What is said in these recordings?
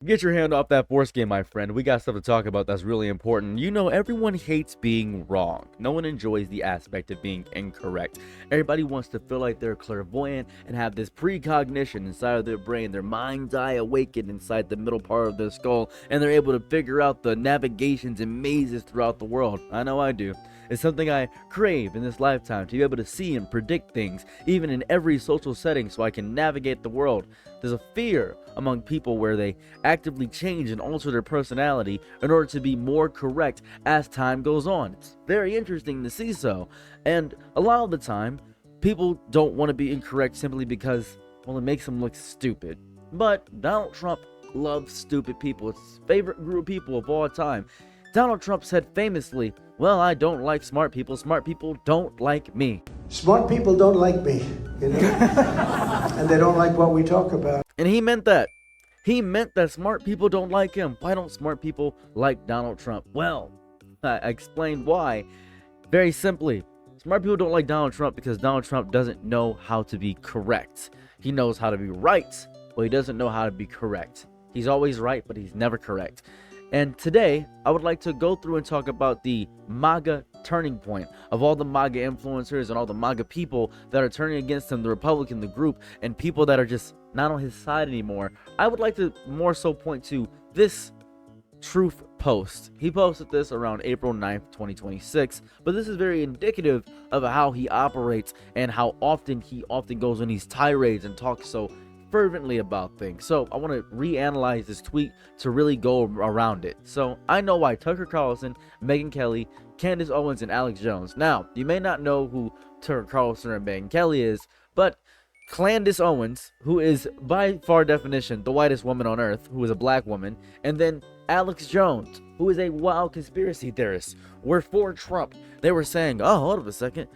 Get your hand off that foreskin, my friend. We got stuff to talk about that's really important. You know, everyone hates being wrong. No one enjoys the aspect of being incorrect. Everybody wants to feel like they're clairvoyant and have this precognition inside of their brain, their mind's eye awakened inside the middle part of their skull, and they're able to figure out the navigations and mazes throughout the world. I know I do. It's something I crave in this lifetime, to be able to see and predict things, even in every social setting, so I can navigate the world. There's a fear among people where they actively change and alter their personality in order to be more correct as time goes on. It's very interesting to see so. And a lot of the time, people don't want to be incorrect simply because, well, it makes them look stupid. But Donald Trump loves stupid people. It's his favorite group of people of all time. Donald Trump said famously, "Well, I don't like smart people. Smart people don't like me." Smart people don't like me, and they don't like what we talk about. And he meant that. He meant that smart people don't like him. Why don't smart people like Donald Trump? Well, I explained why. Very simply, smart people don't like Donald Trump because Donald Trump doesn't know how to be correct. He knows how to be right, but he doesn't know how to be correct. He's always right, but he's never correct. And today, I would like to go through and talk about the Maga turning point of all the Maga influencers and all the Maga people that are turning against him, the Republican, the group, and people that are just not on his side anymore. I would like to more so point to this truth post. He posted this around April 9th, 2026, but this is very indicative of how he operates and how often he goes on these tirades and talks so fervently about things. So I want to reanalyze this tweet to really go around it. So I know why Tucker Carlson, Megyn Kelly, Candace Owens, and Alex Jones. Now, you may not know who Tucker Carlson or Megyn Kelly is, but Candace Owens, who is by far definition the whitest woman on earth, who is a black woman, and then Alex Jones, who is a wild conspiracy theorist, were for Trump. They were saying, oh, hold up a second,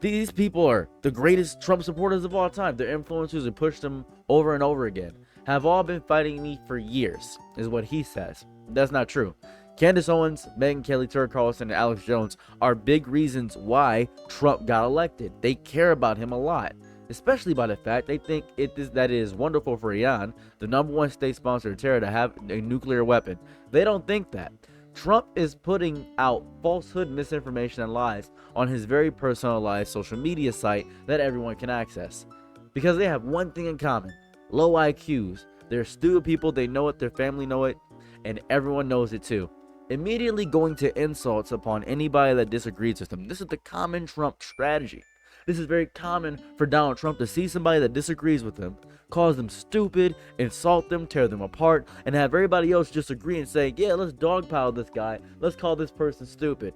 these people are the greatest Trump supporters of all time. Their influencers who pushed him over and over again have all been fighting me for years, is what he says. That's not true. Candace Owens, Megyn Kelly, Tucker Carlson, and Alex Jones are big reasons why Trump got elected. They care about him a lot, especially by the fact they think that it is wonderful for Iran, the #1 state sponsor of terror, to have a nuclear weapon. They don't think that. Trump is putting out falsehood, misinformation, and lies on his very personalized social media site that everyone can access. Because they have one thing in common: low IQs. They're stupid people, they know it, their family know it, and everyone knows it too. Immediately going to insults upon anybody that disagrees with them. This is the common Trump strategy. This is very common for Donald Trump to see somebody that disagrees with him, call them stupid, insult them, tear them apart, and have everybody else just agree and say, yeah, let's dogpile this guy. Let's call this person stupid.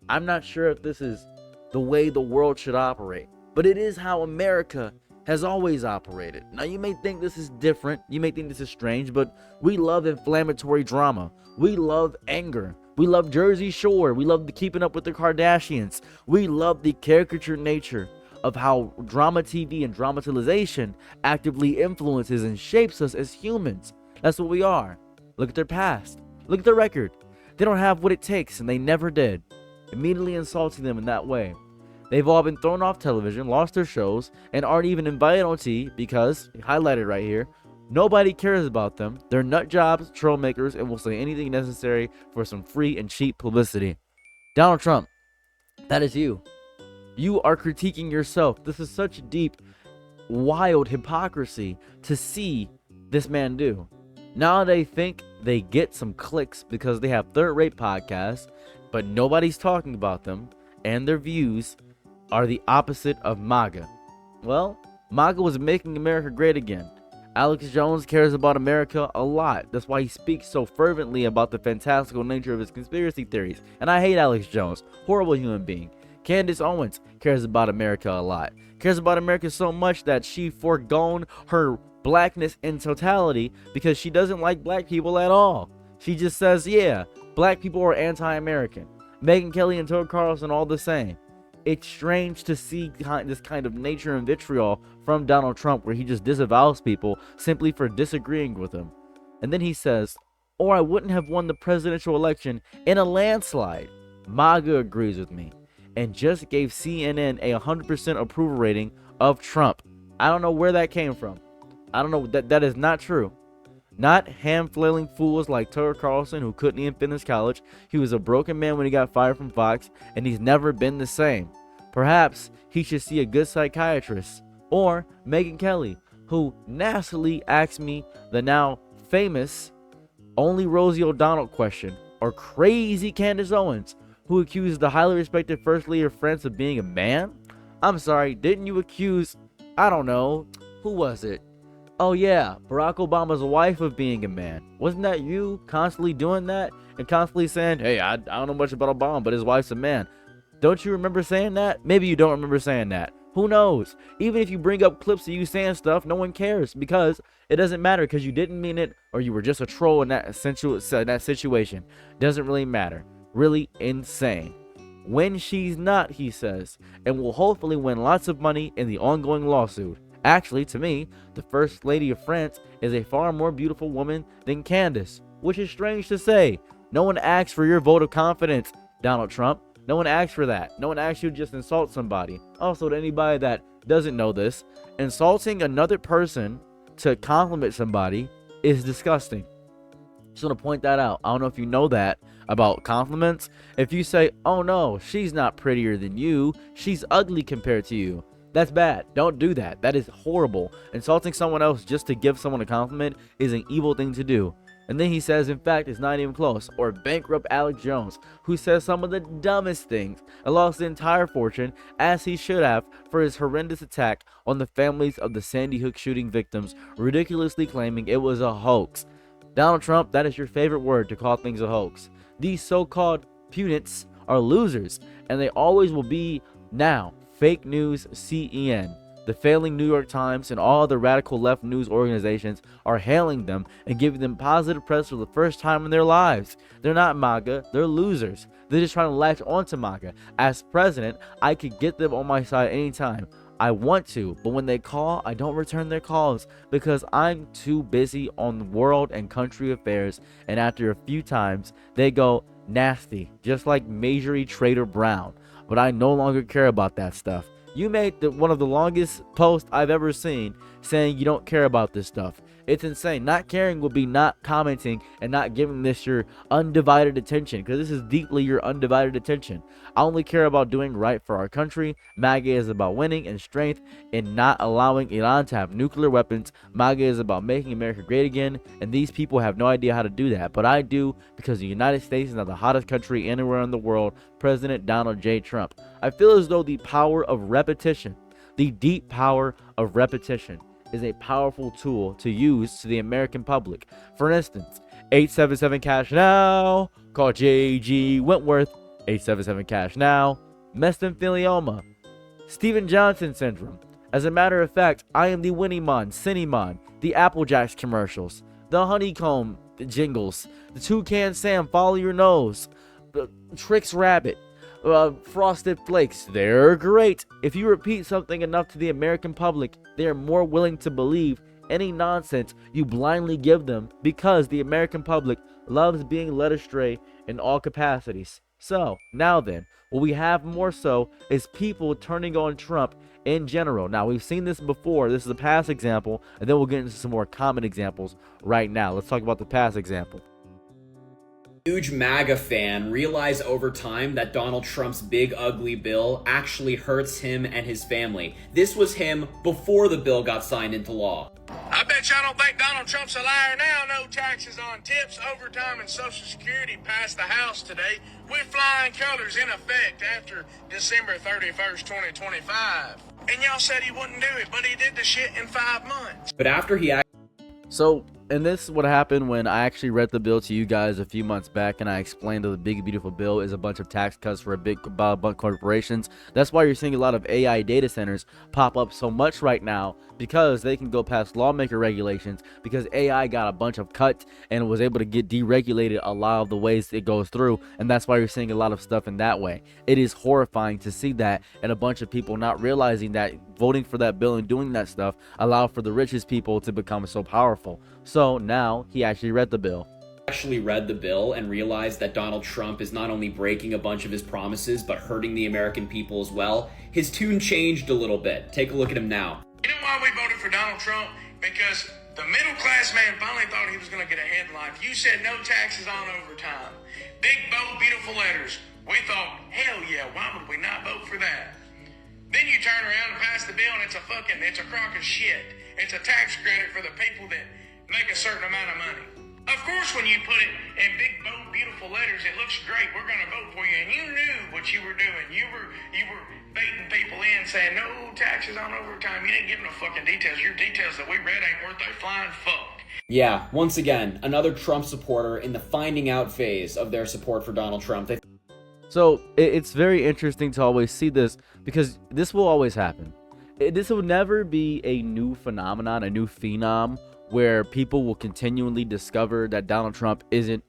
I'm not sure if this is the way the world should operate, but it is how America has always operated. Now, you may think this is different. You may think this is strange, but we love inflammatory drama. We love anger. We love Jersey Shore. We love the Keeping Up with the Kardashians. We love the caricature nature of how drama TV and dramatization actively influences and shapes us as humans. That's what we are. Look at their past. Look at their record. They don't have what it takes, and they never did. Immediately insulting them in that way. They've all been thrown off television, lost their shows, and aren't even invited on TV because, highlighted right here, nobody cares about them. They're nut jobs, trollmakers, and will say anything necessary for some free and cheap publicity. Donald Trump, that is you. You are critiquing yourself. This is such deep, wild hypocrisy to see this man do. Now they think they get some clicks because they have third-rate podcasts, but nobody's talking about them, and their views are the opposite of Maga. Well, Maga was making America great again. Alex Jones cares about America a lot. That's why he speaks so fervently about the fantastical nature of his conspiracy theories. And I hate Alex Jones. Horrible human being. Candace Owens cares about America a lot. Cares about America so much that she foregone her blackness in totality because she doesn't like black people at all. She just says, yeah, black people are anti-American. Megyn Kelly and Tucker Carlson all the same. It's strange to see this kind of nature and vitriol from Donald Trump, where he just disavows people simply for disagreeing with him. And then he says, or I wouldn't have won the presidential election in a landslide. MAGA agrees with me and just gave CNN a 100% approval rating of Trump. I don't know where that came from. I don't know. That is not true. Not ham-flailing fools like Tucker Carlson who couldn't even finish college. He was a broken man when he got fired from Fox, and he's never been the same. Perhaps he should see a good psychiatrist. Or Megyn Kelly, who nastily asked me the now famous only Rosie O'Donnell question. Or crazy Candace Owens, who accused the highly respected First Lady of France of being a man? I'm sorry, didn't you accuse, I don't know, who was it? Oh yeah, Barack Obama's wife of being a man. Wasn't that you constantly doing that and constantly saying, hey, I don't know much about Obama, but his wife's a man. Don't you remember saying that? Maybe you don't remember saying that. Who knows? Even if you bring up clips of you saying stuff, no one cares because it doesn't matter because you didn't mean it or you were just a troll in that situation. Doesn't really matter. Really insane. When she's not, he says, and will hopefully win lots of money in the ongoing lawsuit. Actually, to me, the First Lady of France is a far more beautiful woman than Candace, which is strange to say. No one asked for your vote of confidence, Donald Trump. No one asked for that. No one asked you to just insult somebody. Also, to anybody that doesn't know this, insulting another person to compliment somebody is disgusting. Just want to point that out. I don't know if you know that about compliments. If you say, oh no, she's not prettier than you, she's ugly compared to you, that's bad. Don't do that. That is horrible. Insulting someone else just to give someone a compliment is an evil thing to do. And then he says, in fact, it's not even close. Or bankrupt Alex Jones, who says some of the dumbest things and lost the entire fortune, as he should have, for his horrendous attack on the families of the Sandy Hook shooting victims, ridiculously claiming it was a hoax. Donald Trump, that is your favorite word to call things a hoax. These so-called pundits are losers, and they always will be now. Fake news CEN. The failing New York Times and all other radical left news organizations are hailing them and giving them positive press for the first time in their lives. They're not MAGA, they're losers. They're just trying to latch onto MAGA. As president, I could get them on my side anytime I want to, but when they call, I don't return their calls because I'm too busy on world and country affairs, and after a few times, they go nasty, just like Marjorie Trader Brown. But I no longer care about that stuff. You made one of the longest posts I've ever seen saying you don't care about this stuff. It's insane. Not caring would be not commenting and not giving this your undivided attention, because this is deeply your undivided attention. I only care about doing right for our country. MAGA is about winning and strength and not allowing Iran to have nuclear weapons. MAGA is about making America great again, and these people have no idea how to do that. But I do, because the United States is now the hottest country anywhere in the world. President Donald J. Trump. I feel as though the power of repetition, the deep power of repetition, is a powerful tool to use to the American public. For instance, 877 cash now, call JG Wentworth. 877 cash now, mesothelioma, Steven Johnson syndrome. As a matter of fact, I am the Winnymon, Cinnamon, the Apple Jacks commercials, the honeycomb jingles, the Toucan Sam, follow your nose, the Trix Rabbit, Frosted Flakes. They're great. If you repeat something enough to the American public, they are more willing to believe any nonsense you blindly give them, because the American public loves being led astray in all capacities. So, now then, what we have more so is people turning on Trump in general. Now, we've seen this before. This is a past example, and then we'll get into some more common examples right now. Let's talk about the past example. Huge MAGA fan realize over time that Donald Trump's big ugly bill actually hurts him and his family. This was him before the bill got signed into law. I bet y'all don't think Donald Trump's a liar now. No taxes on tips, overtime, and Social Security passed the House today with flying colors in effect after December 31st, 2025. And y'all said he wouldn't do it, but he did the shit in 5 months. But after he So, and this is what happened when I actually read the bill to you guys a few months back, and I explained that the big beautiful bill is a bunch of tax cuts for a big bunch of corporations. That's why you're seeing a lot of AI data centers pop up so much right now, because they can go past lawmaker regulations, because AI got a bunch of cuts and was able to get deregulated a lot of the ways it goes through, and that's why you're seeing a lot of stuff in that way. It is horrifying to see that, and a bunch of people not realizing that voting for that bill and doing that stuff allow for the richest people to become so powerful. So now he actually read the bill. And realized that Donald Trump is not only breaking a bunch of his promises, but hurting the American people as well, his tune changed a little bit. Take a look at him now. You know why we voted for Donald Trump? Because The middle class man finally thought he was going to get ahead in life. You said no taxes on overtime. Big, bold, beautiful letters. We thought, hell yeah, why would we not vote for that? Then you turn around and pass the bill and it's a crock of shit. It's a tax credit for the people that make a certain amount of money. Of course, when you put it in big, bold, beautiful letters, it looks great. We're going to vote for you. And you knew what you were doing. You were baiting people in, saying no taxes on overtime. You didn't give them no fucking details. Your details that we read ain't worth a flying fuck. Yeah, once again, another Trump supporter in the finding out phase of their support for Donald Trump. So it's very interesting to always see this, because this will always happen. This will never be a new phenomenon, a new phenom, where people will continually discover that Donald Trump isn't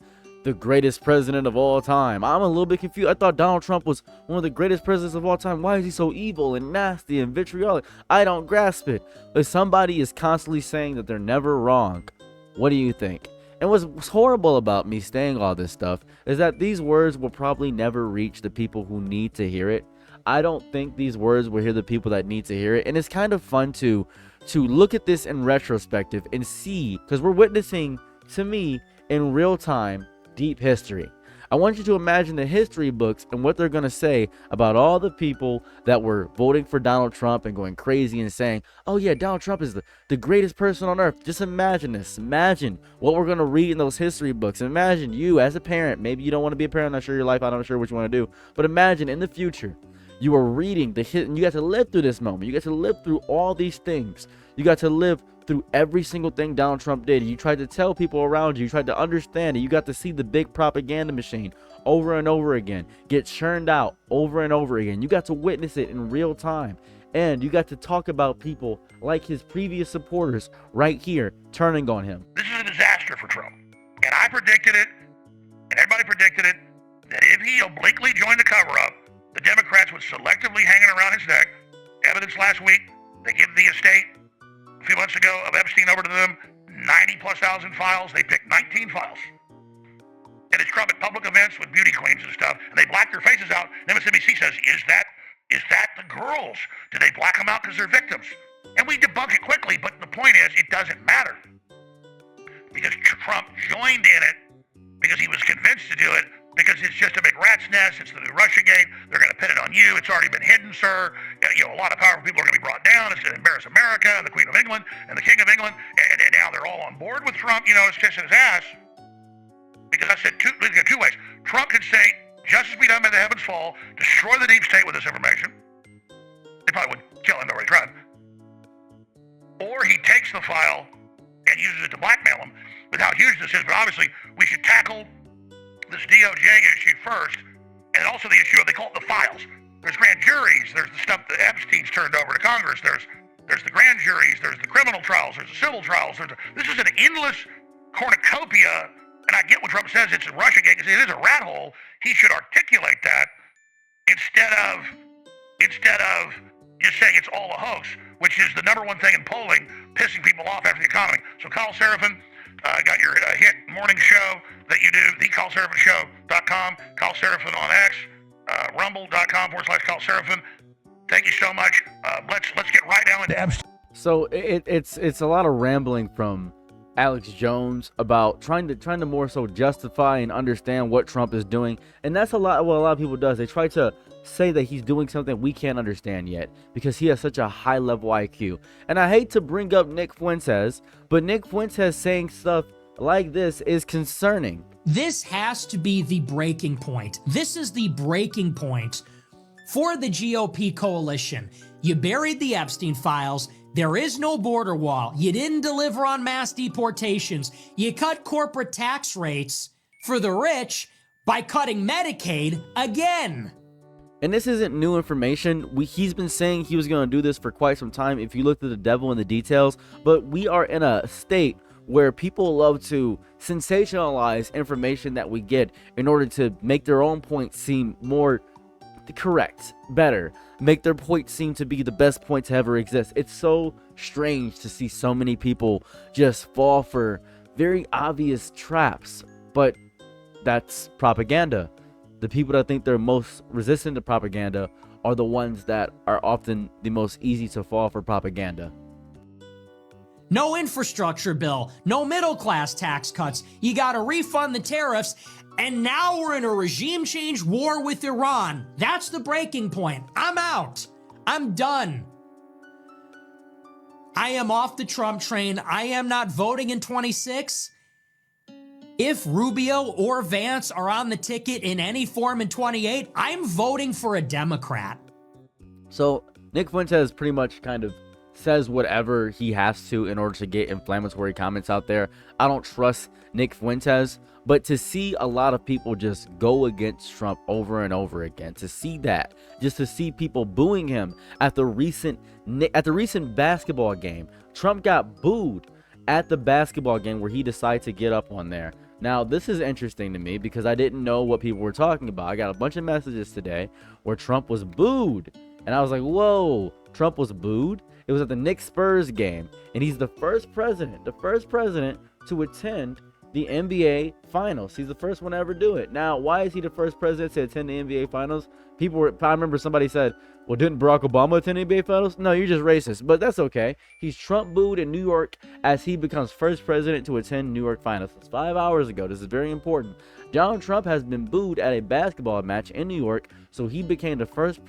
the greatest president of all time. I'm a little bit confused. I thought Donald Trump was one of the greatest presidents of all time. Why is he so evil and nasty and vitriolic? I don't grasp it. But somebody is constantly saying that they're never wrong. What do you think? And what's horrible about me saying all this stuff is that these words will probably never reach the people who need to hear it. I don't think these words will hear the people that need to hear it. And it's kind of fun to look at this in retrospective and see, because we're witnessing, to me, in real time, deep history. I want you to imagine the history books and what they're going to say about all the people that were voting for Donald Trump and going crazy and saying, oh yeah, Donald Trump is the greatest person on earth. Just imagine this. Imagine what we're going to read in those history books. Imagine you as a parent. Maybe you don't want to be a parent. I'm not sure your life. I'm not sure what you want to do. But imagine in the future, you are reading the hit, and you got to live through this moment. You got to live through all these things. You got to live through every single thing Donald Trump did. You tried to tell people around you. You tried to understand it. You got to see the big propaganda machine over and over again get churned out over and over again. You got to witness it in real time. And you got to talk about people like his previous supporters right here turning on him. This is a disaster for Trump. And I predicted it, and everybody predicted it, that if he obliquely joined the cover-up, the Democrats would selectively hanging around his neck. Evidence last week, they give the estate a few months ago of Epstein over to them 90+ thousand files. They picked 19 files. And it's Trump at public events with beauty queens and stuff, and they black their faces out. And MSNBC says, is that the girls? Did they black them out because they're victims? And we debunk it quickly, but the point is, it doesn't matter. Because Trump joined in it, because he was convinced to do it, because it's just a big rat's nest. It's the new Russiagate. They're going to pin it on you. It's already been hidden, sir. You know, a lot of powerful people are going to be brought down. It's going to embarrass America and the Queen of England and the King of England. And now they're all on board with Trump. You know, it's kissing his ass. Because I said two ways. Trump could say, justice be done by the heavens fall, destroy the deep state with this information. They probably would kill him, they already tried. Or he takes the file and uses it to blackmail him with how huge this is. But obviously, we should tackle this DOJ issue first, and also the issue of, they call it the files. There's grand juries, there's the stuff that Epstein's turned over to Congress, there's the grand juries, there's the criminal trials, there's the civil trials, this is an endless cornucopia, and I get what Trump says, it's a Russiagate, because it is a rat hole. He should articulate that instead of just saying it's all a hoax, which is the number one thing in polling, pissing people off after the economy. So Kyle Seraphin, got your hit morning show that you do, thekyleserafinshow.com, Kyle Seraphin on X, rumble.com/Kyle Seraphin. Thank you so much. Let's get right down into Epstein. So it's a lot of rambling from Alex Jones about trying to more so justify and understand what Trump is doing, and that's what a lot of people does. They try to say that he's doing something we can't understand yet because he has such a high level IQ. And I hate to bring up Nick Fuentes, but Nick Fuentes saying stuff like this is concerning. This has to be the breaking point. This is the breaking point for the GOP coalition. You buried the Epstein files. There is no border wall. You didn't deliver on mass deportations. You cut corporate tax rates for the rich by cutting Medicaid again. And this isn't new information. He's been saying he was going to do this for quite some time if you look at the devil in the details. But we are in a state where people love to sensationalize information that we get in order to make their own point seem more correct, better, make their point seem to be the best point to ever exist. It's so strange to see so many people just fall for very obvious traps, but that's propaganda. The people that think they're most resistant to propaganda are the ones that are often the most easy to fall for propaganda. No infrastructure bill, no middle class tax cuts. You got to refund the tariffs. And now we're in a regime change war with Iran. That's the breaking point. I'm out. I'm done. I am off the Trump train. I am not voting in 26. If Rubio or Vance are on the ticket in any form in 28, I'm voting for a Democrat. So Nick Fuentes pretty much kind of says whatever he has to in order to get inflammatory comments out there. I don't trust Nick Fuentes, but to see a lot of people just go against Trump over and over again, to see that, just to see people booing him at the recent basketball game. Trump got booed at the basketball game where he decided to get up on there. Now, this is interesting to me because I didn't know what people were talking about. I got a bunch of messages today where Trump was booed. And I was like, whoa, Trump was booed? It was at the Knicks Spurs game. And he's the first president to attend the NBA Finals. He's the first one to ever do it. Now, why is he the first president to attend the NBA Finals? I remember somebody said, well, didn't Barack Obama attend the NBA Finals? No, you're just racist, but that's okay. He's Trump booed in New York as he becomes first president to attend New York Finals. It's 5 hours ago. This is very important. Donald Trump has been booed at a basketball match in New York, so he became the first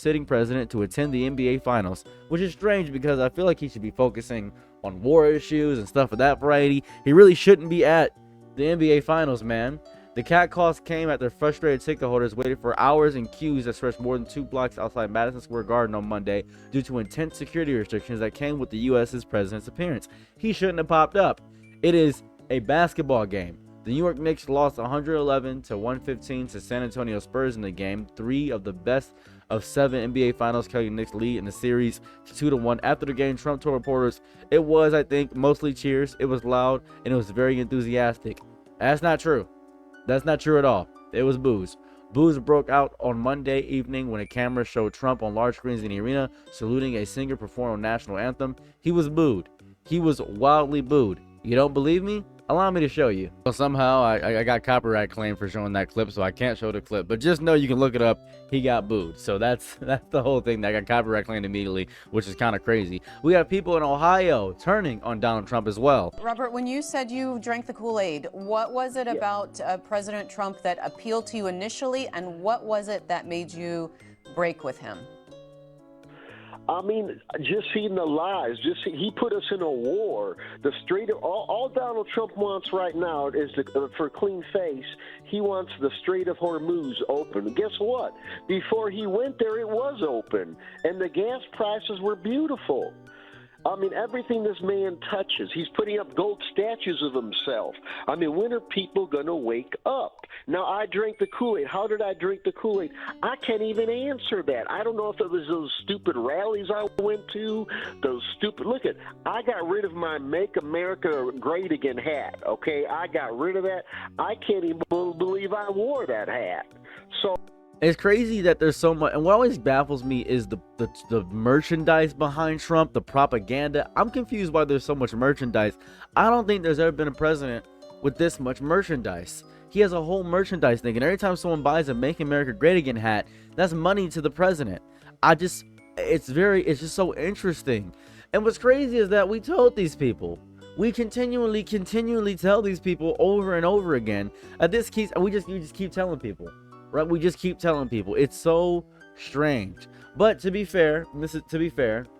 sitting president to attend the NBA Finals, which is strange because I feel like he should be focusing on war issues and stuff of that variety. He really shouldn't be at the NBA Finals, man. The catcalls came after frustrated ticket holders waited for hours in queues that stretched more than 2 blocks outside Madison Square Garden on Monday due to intense security restrictions that came with the U.S.'s president's appearance. He shouldn't have popped up. It is a basketball game. The New York Knicks lost 111-115 to San Antonio Spurs in the game, 3 of the best of 7 NBA Finals carried Knicks lead in the series to 2-1. After the game, Trump told reporters, "It was, I think, mostly cheers. It was loud and it was very enthusiastic." That's not true. That's not true at all. It was boos. Boos broke out on Monday evening when a camera showed Trump on large screens in the arena saluting a singer performing the national anthem. He was booed. He was wildly booed. You don't believe me? Allow me to show you. Well, somehow I got copyright claim for showing that clip, so I can't show the clip. But just know you can look it up. He got booed. So that's the whole thing. I got copyright claimed immediately, which is kind of crazy. We have people in Ohio turning on Donald Trump as well. Robert, when you said you drank the Kool-Aid, what was it about President Trump that appealed to you initially, and what was it that made you break with him? I mean, just seeing the lies, he put us in a war. The Strait of all Donald Trump wants right now is for a clean face. He wants the Strait of Hormuz open. And guess what? Before he went there, it was open, and the gas prices were beautiful. I mean, everything this man touches, he's putting up gold statues of himself. I mean, when are people going to wake up? Now, I drank the Kool-Aid. How did I drink the Kool-Aid? I can't even answer that. I don't know if it was those stupid rallies I went to, I got rid of my Make America Great Again hat, okay? I got rid of that. I can't even believe I wore that hat. So it's crazy that there's so much, and what always baffles me is the merchandise behind Trump, the propaganda. I'm confused why there's so much merchandise. I don't think there's ever been a president with this much merchandise. He has a whole merchandise thing, and every time someone buys a Make America Great Again hat, that's money to the president. It's just so interesting. And what's crazy is that we told these people. We continually tell these people over and over again. You just keep telling people. Right, we just keep telling people. It's so strange. But to be fair,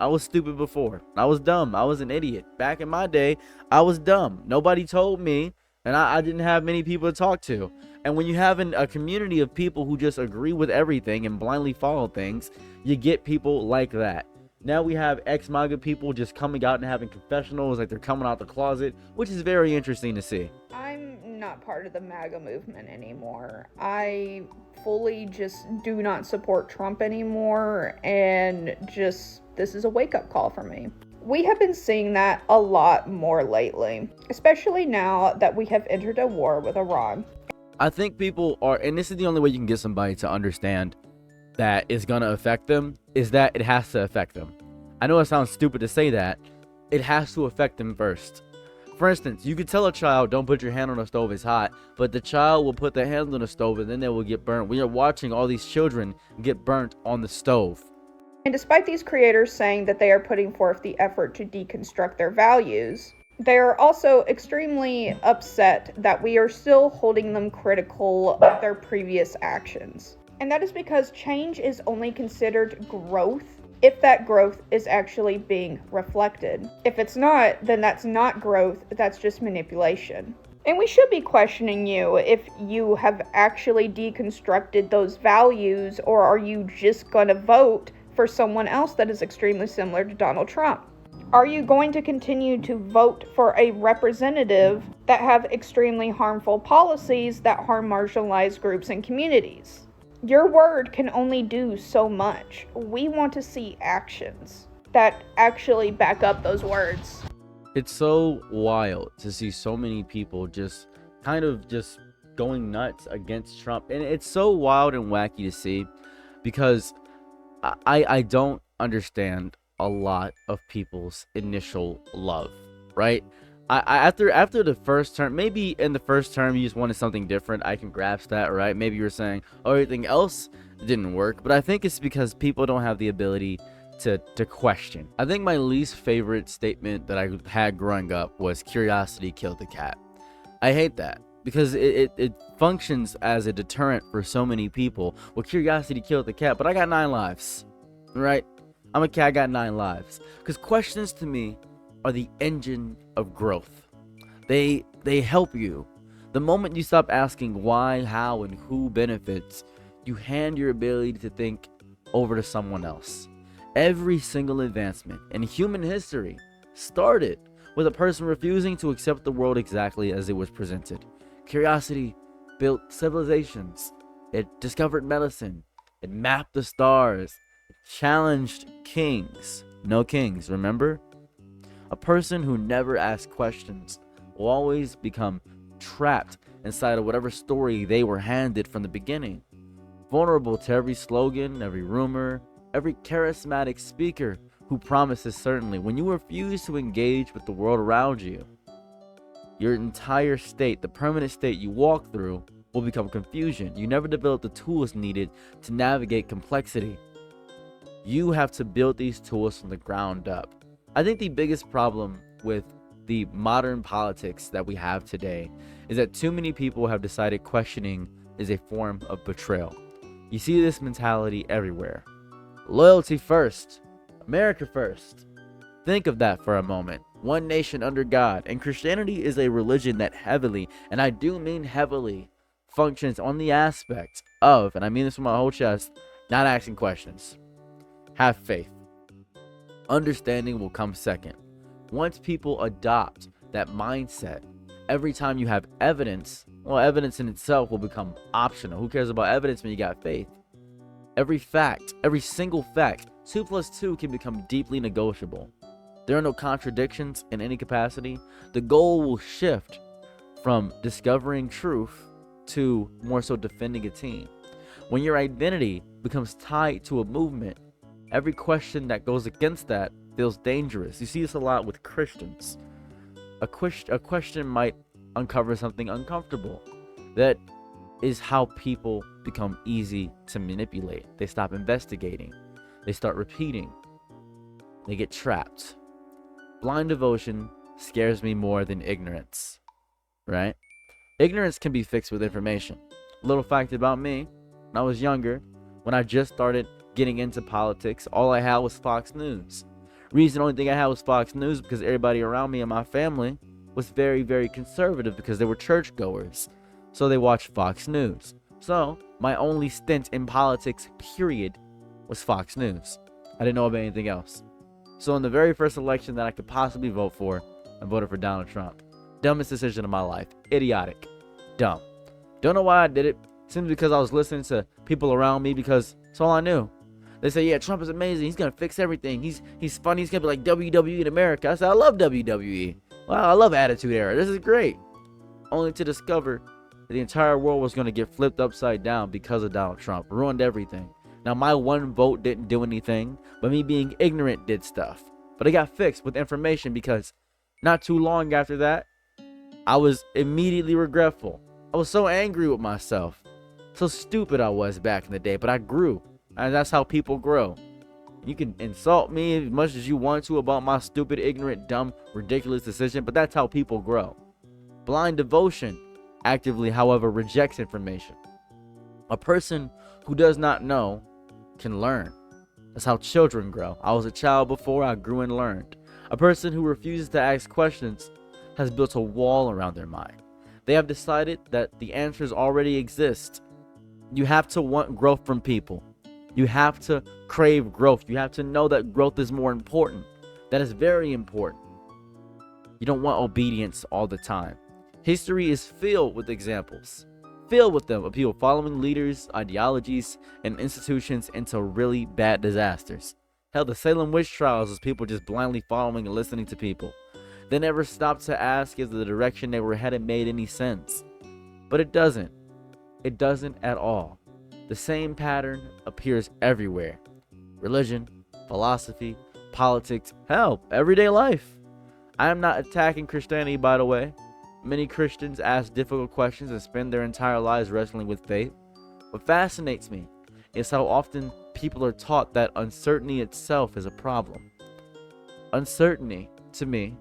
I was stupid before. I was dumb. I was an idiot. Back in my day, I was dumb. Nobody told me, and I didn't have many people to talk to. And when you have a community of people who just agree with everything and blindly follow things, you get people like that. Now we have ex-MAGA people just coming out and having confessionals like they're coming out the closet, which is very interesting to see. I'm not part of the MAGA movement anymore. I fully just do not support Trump anymore, and this is a wake-up call for me. We have been seeing that a lot more lately, especially now that we have entered a war with Iran. I think people are, and this is the only way you can get somebody to understand that is going to affect them, is that it has to affect them. I know it sounds stupid to say that. It has to affect them first. For instance, you could tell a child, don't put your hand on the stove, it's hot, but the child will put their hands on the stove and then they will get burnt. We are watching all these children get burnt on the stove. And despite these creators saying that they are putting forth the effort to deconstruct their values, they are also extremely upset that we are still holding them critical of their previous actions. And that is because change is only considered growth if that growth is actually being reflected. If it's not, then that's not growth, that's just manipulation. And we should be questioning you if you have actually deconstructed those values, or are you just going to vote for someone else that is extremely similar to Donald Trump? Are you going to continue to vote for a representative that have extremely harmful policies that harm marginalized groups and communities? Your word can only do so much. We want to see actions that actually back up those words. It's so wild to see so many people just kind of just going nuts against Trump. And it's so wild and wacky to see, because I don't understand a lot of people's initial love, right? After the first term, maybe in the first term you just wanted something different. I can grasp that, right? Maybe you were saying, oh, everything else didn't work, but I think it's because people don't have the ability to question. I think my least favorite statement that I had growing up was curiosity killed the cat. I hate that because it functions as a deterrent for so many people. Well, curiosity killed the cat, but I got 9 lives, right? I'm a cat, I got 9 lives. Because questions to me are the engine of growth. They help you. The moment you stop asking why, how, and who benefits, you hand your ability to think over to someone else. Every single advancement in human history started with a person refusing to accept the world exactly as it was presented. Curiosity built civilizations. It discovered medicine. It mapped the stars. It challenged kings. No kings, remember? A person who never asks questions will always become trapped inside of whatever story they were handed from the beginning. Vulnerable to every slogan, every rumor, every charismatic speaker who promises certainly. When you refuse to engage with the world around you, your entire state, the permanent state you walk through, will become confusion. You never develop the tools needed to navigate complexity. You have to build these tools from the ground up. I think the biggest problem with the modern politics that we have today is that too many people have decided questioning is a form of betrayal. You see this mentality everywhere. Loyalty first. America first. Think of that for a moment. One nation under God. And Christianity is a religion that heavily, and I do mean heavily, functions on the aspect of, and I mean this with my whole chest, not asking questions. Have faith. Understanding will come second. Once people adopt that mindset, every time you have evidence, well, evidence in itself will become optional. Who cares about evidence when you got faith? Every fact, every single fact, 2 + 2 can become deeply negotiable. There are no contradictions in any capacity. The goal will shift from discovering truth to more so defending a team. When your identity becomes tied to a movement, every question that goes against that feels dangerous. You see this a lot with Christians. A question might uncover something uncomfortable. That is how people become easy to manipulate. They stop investigating. They start repeating. They get trapped. Blind devotion scares me more than ignorance, right? Ignorance can be fixed with information. Little fact about me, when I was younger, when I just started getting into politics, all I had was Fox News. Reason the only thing I had was Fox News because everybody around me and my family was very, very conservative because they were churchgoers. So they watched Fox News. So my only stint in politics, period, was Fox News. I didn't know about anything else. So in the very first election that I could possibly vote for, I voted for Donald Trump. Dumbest decision of my life. Idiotic. Dumb. Don't know why I did it. Simply because I was listening to people around me because it's all I knew. They say, yeah, Trump is amazing. He's going to fix everything. He's funny. He's going to be like WWE in America. I said, I love WWE. Wow, I love Attitude Era. This is great. Only to discover that the entire world was going to get flipped upside down because of Donald Trump. Ruined everything. Now, my one vote didn't do anything, but me being ignorant did stuff. But it got fixed with information because not too long after that, I was immediately regretful. I was so angry with myself. So stupid I was back in the day, but I grew. And that's how people grow. You can insult me as much as you want to about my stupid, ignorant, dumb, ridiculous decision, but that's how people grow. Blind devotion actively, however, rejects information. A person who does not know can learn. That's how children grow. I was a child before I grew and learned. A person who refuses to ask questions has built a wall around their mind. They have decided that the answers already exist. You have to want growth from people. You have to crave growth. You have to know that growth is more important. That is very important. You don't want obedience all the time. History is filled with examples. Filled with them of people following leaders, ideologies, and institutions into really bad disasters. Hell, the Salem witch trials was people just blindly following and listening to people. They never stopped to ask if the direction they were headed made any sense. But it doesn't. It doesn't at all. The same pattern appears everywhere. Religion, philosophy, politics, hell, everyday life. I am not attacking Christianity, by the way. Many Christians ask difficult questions and spend their entire lives wrestling with faith. What fascinates me is how often people are taught that uncertainty itself is a problem. Uncertainty, to me,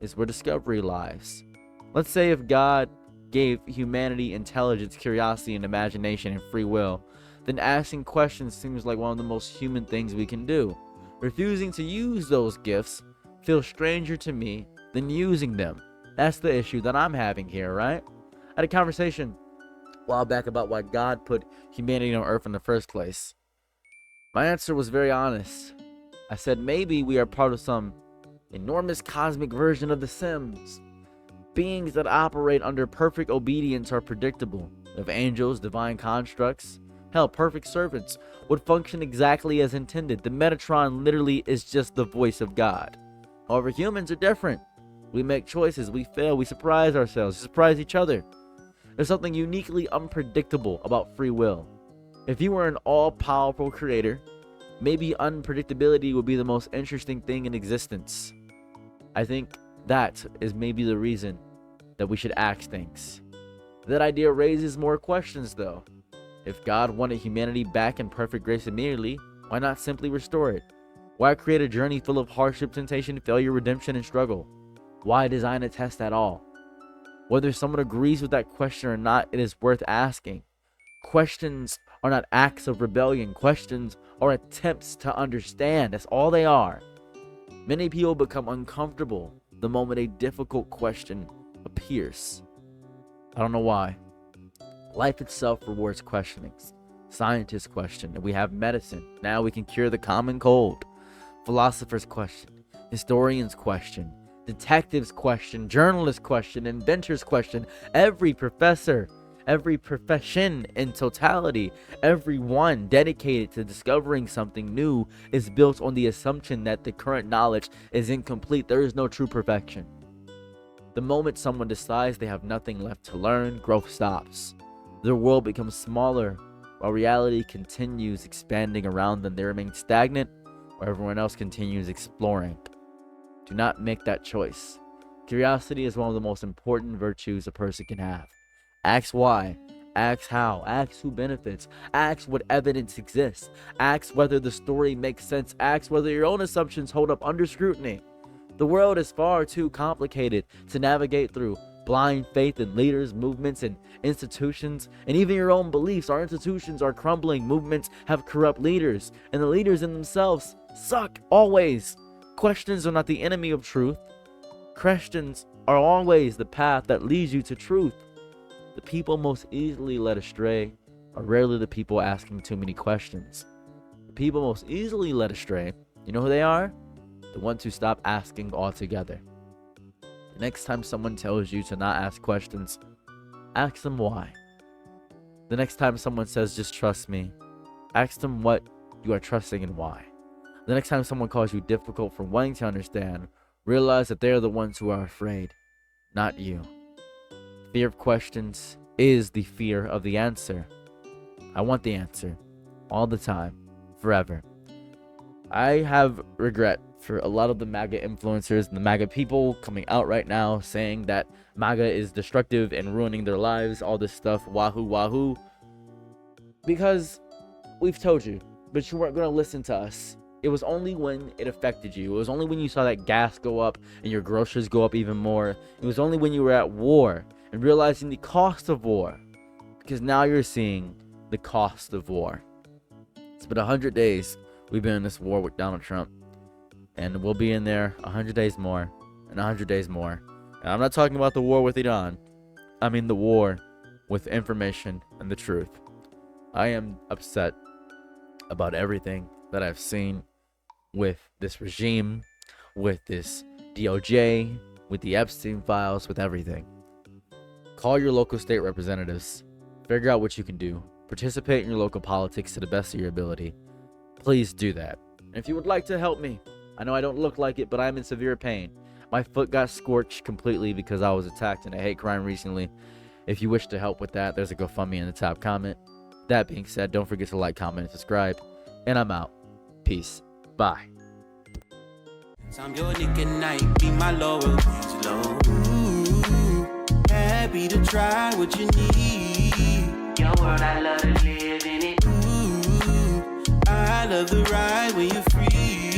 is where discovery lies. Let's say if God gave humanity intelligence, curiosity, and imagination and free will, then asking questions seems like one of the most human things we can do. Refusing to use those gifts feels stranger to me than using them. That's the issue that I'm having here, right? I had a conversation a while back about why God put humanity on Earth in the first place. My answer was very honest. I said maybe we are part of some enormous cosmic version of The Sims. Beings that operate under perfect obedience are predictable. If angels, divine constructs, hell, perfect servants would function exactly as intended. The Metatron literally is just the voice of God. However, humans are different. We make choices, we fail, we surprise ourselves, we surprise each other. There's something uniquely unpredictable about free will. If you were an all-powerful creator, maybe unpredictability would be the most interesting thing in existence. I think that is maybe the reason that we should ask things. That idea raises more questions though. If God wanted humanity back in perfect grace immediately, why not simply restore it? Why create a journey full of hardship, temptation, failure, redemption, and struggle? Why design a test at all? Whether someone agrees with that question or not, it is worth asking. Questions are not acts of rebellion. Questions are attempts to understand. That's all they are. Many people become uncomfortable the moment a difficult question appears. I don't know why. Life itself rewards questionings. Scientists question, and we have medicine. Now we can cure the common cold. Philosophers question. Historians question. Detectives question. Journalists question. Inventors question. Every professor, every profession in totality, everyone dedicated to discovering something new is built on the assumption that the current knowledge is incomplete. There is no true perfection. The moment someone decides they have nothing left to learn, growth stops. Their world becomes smaller, while reality continues expanding around them. They remain stagnant, while everyone else continues exploring. Do not make that choice. Curiosity is one of the most important virtues a person can have. Ask why, ask how, ask who benefits, ask what evidence exists, ask whether the story makes sense, ask whether your own assumptions hold up under scrutiny. The world is far too complicated to navigate through blind faith in leaders, movements, and institutions, and even your own beliefs. Our institutions are crumbling, movements have corrupt leaders, and the leaders in themselves suck always. Questions are not the enemy of truth. Questions are always the path that leads you to truth. The people most easily led astray are rarely the people asking too many questions. The people most easily led astray, you know who they are? The ones who stop asking altogether. The next time someone tells you to not ask questions, ask them why. The next time someone says just trust me, ask them what you are trusting and why. The next time someone calls you difficult for wanting to understand, realize that they are the ones who are afraid, not you. Fear of questions is the fear of the answer. I want the answer all the time, forever. I have regret for a lot of the MAGA influencers and the MAGA people coming out right now saying that MAGA is destructive and ruining their lives, all this stuff, wahoo wahoo. Because we've told you, but you weren't going to listen to us. It was only when it affected you. It was only when you saw that gas go up and your groceries go up even more. It was only when you were at war and realizing the cost of war. Because now you're seeing the cost of war. It's been 100 days we've been in this war with Donald Trump. And we'll be in there 100 days more and 100 days more. And I'm not talking about the war with Iran. I mean the war with information and the truth. I am upset about everything that I've seen with this regime, with this DOJ, with the Epstein files, with everything. Call your local state representatives. Figure out what you can do. Participate in your local politics to the best of your ability. Please do that. And if you would like to help me, I know I don't look like it, but I'm in severe pain. My foot got scorched completely because I was attacked in a hate crime recently. If you wish to help with that, there's a GoFundMe in the top comment. That being said, don't forget to like, comment, and subscribe. And I'm out. Peace. Bye. I'm your nigga night, be my loyal low. Happy to try what you need. Your world, I love to live in it. Ooh, I love the ride when you're free.